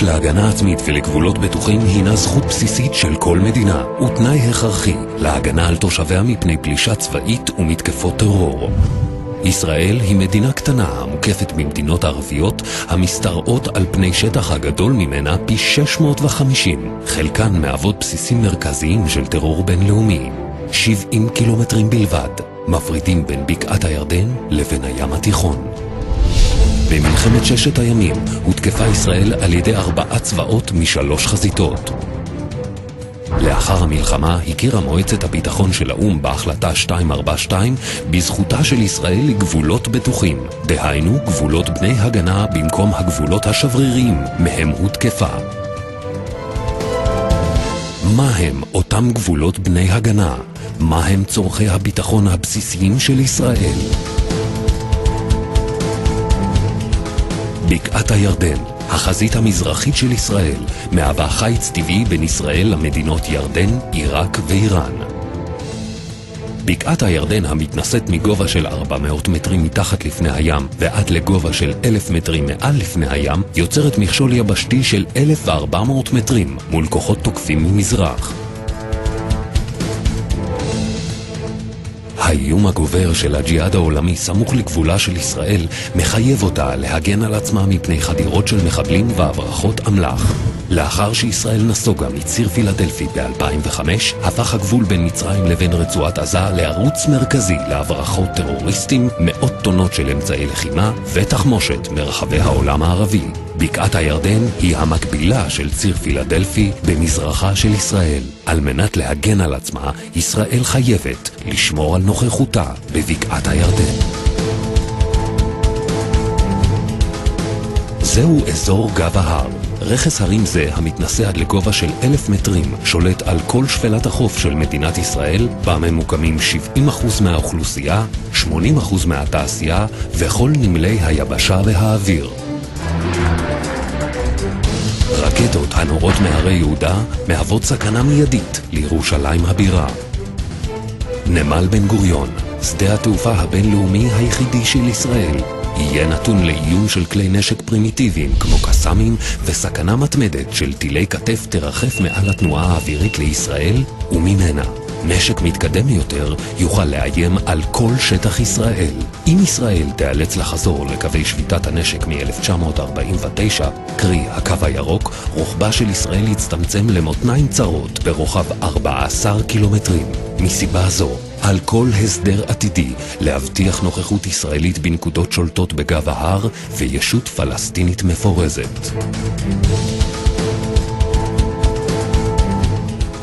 הזכות להגנה עצמית ולגבולות בטוחים הינה זכות בסיסית של כל מדינה, ותנאי הכרחי להגנה על תושביה מפני פלישה צבאית ומתקפות טרור. ישראל היא מדינה קטנה המוקפת ממדינות ערביות המשתרעות על פני שטח הגדול ממנה פי 650. חלקן מהוות בסיסים מרכזיים של טרור בינלאומי. 70 קילומטרים בלבד מפרידים בין בקעת הירדן לבין הים התיכון. במלחמת ששת הימים הותקפה ישראל על ידי 4 צבאות מ3 חזיתות. לאחר המלחמה הכירה מועצת הביטחון של האו"ם בהחלטה 242 בזכותה של ישראל לגבולות בטוחים, דהיינו גבולות בני הגנה במקום הגבולות השבריריים מהם הותקפה. מה הם אותם גבולות בני הגנה? מה הם צורכי הביטחון הבסיסיים של ישראל? בקעת הירדן, החזית המזרחית של ישראל, מהווה חיץ טבעי בין ישראל למדינות ירדן, עיראק ואיראן. בקעת הירדן המתנשאת מגובה של 400 מטרים מתחת לפני הים ועד לגובה של 1,000 מטרים מעל לפני הים, יוצרת מכשול יבשתי של 1,400 מטרים מול כוחות תוקפים ממזרח. האיום הגובר של הג'יהאד העולמי סמוך לגבולה של ישראל מחייב אותה להגן על עצמה מפני חדירות של מחבלים והברחות אמל"ח. לאחר שישראל נסוגה מציר פילדלפי ב-2005, הפך הגבול בין מצרים לבין רצועת עזה לערוץ מרכזי להברחות טרוריסטים, מאות טונות של אמצעי לחימה ותחמושת מרחבי העולם הערבי. בקעת הירדן היא המקבילה של ציר פילדלפי במזרחה של ישראל. על מנת להגן על עצמה, ישראל חייבת לשמור על נוכחותה בבקעת הירדן. זהו אזור גב ההר. רכס הרים זה, המתנשא עד לגובה של 1,000 מטרים, שולט על כל שפלת החוף של מדינת ישראל, בה ממוקמים 70% מהאוכלוסייה, 80% מהתעשייה וכל נמלי היבשה והאוויר. רקטות הנורות מהרי יהודה מהוות סכנה מיידית לירושלים הבירה. נמל בן גוריון, שדה התעופה הבינלאומי היחידי של ישראל, יהיה נתון לאיום של כלי נשק פרימיטיביים כמו קסאמים, וסכנה מתמדת של טילי כתף תרחף מעל התנועה האווירית לישראל וממנה. נשק מתקדם יותר יוכל לאיים על כל שטח ישראל. אם ישראל תיאלץ לחזור לקווי שביתת הנשק מ-1949, קרי הקו הירוק, רוחבה של ישראל יצטמצם למותניים צרות ברוחב 14 קילומטרים. מסיבה זו, על כל הסדר עתידי להבטיח נוכחות ישראלית בנקודות שולטות בגב ההר וישות פלסטינית מפורזת.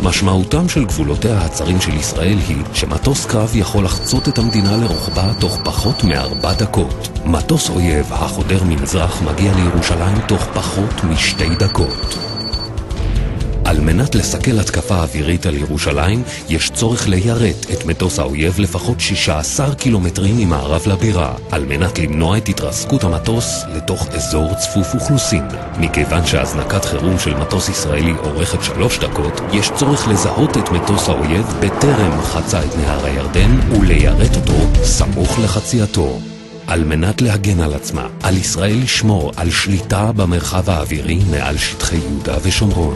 משמעותם של גבולותיה הצרים של ישראל היא שמטוס קרב יכול לחצות את המדינה לרוחבה תוך פחות מ4 דקות. מטוס אויב החודר ממזרח מגיע לירושלים תוך פחות מ2 דקות. על מנת לסכל התקפה אווירית על ירושלים, יש צורך ליירט את מטוס האויב לפחות 16 קילומטרים ממערב לבירה, על מנת למנוע את התרסקות המטוס לתוך אזור צפוף אוכלוסין. מכיוון שהזנקת חירום של מטוס ישראלי אורכת 3 דקות, יש צורך לזהות את מטוס האויב בטרם חצה את נהר הירדן וליירט אותו סמוך לחצייתו. על מנת להגן על עצמה, על ישראל לשמור על שליטה במרחב האווירי מעל שטחי יהודה ושומרון.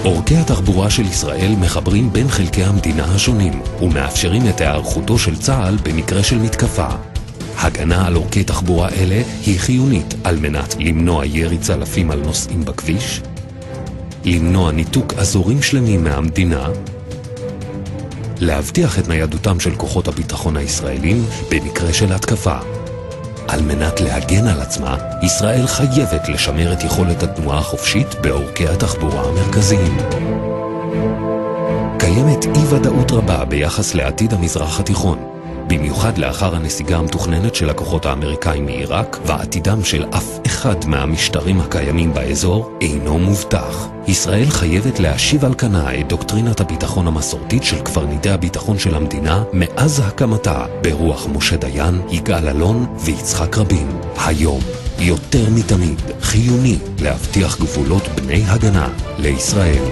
אורכי התחבורה של ישראל מחברים בין חלקי המדינה השונים ומאפשרים את היערכותו של צה"ל במקרה של מתקפה. הגנה על אורכי תחבורה אלה היא חיונית על מנת למנוע ירי צלפים על נוסעים בכביש, למנוע ניתוק אזורים שלמים מהמדינה, להבטיח את ניידותם של כוחות הביטחון הישראלים במקרה של התקפה. על מנת להגן על עצמה, ישראל חייבת לשמר את יכולת התנועה החופשית באורכי התחבורה המרכזיים. קיימת אי-ודאות רבה ביחס לעתיד המזרח התיכון, במיוחד לאחר הנסיגה המתוכננת של הכוחות האמריקאים מעיראק, ועתידם של אף אחד מהמשטרים הקיימים באזור אינו מובטח. ישראל חייבת להשיב על כנה את דוקטרינת הביטחון המסורתית של קברניטי הביטחון של המדינה מאז הקמתה, ברוח משה דיין, יגאל אלון ויצחק רבין. היום, יותר מתמיד, חיוני להבטיח גבולות בני הגנה לישראל.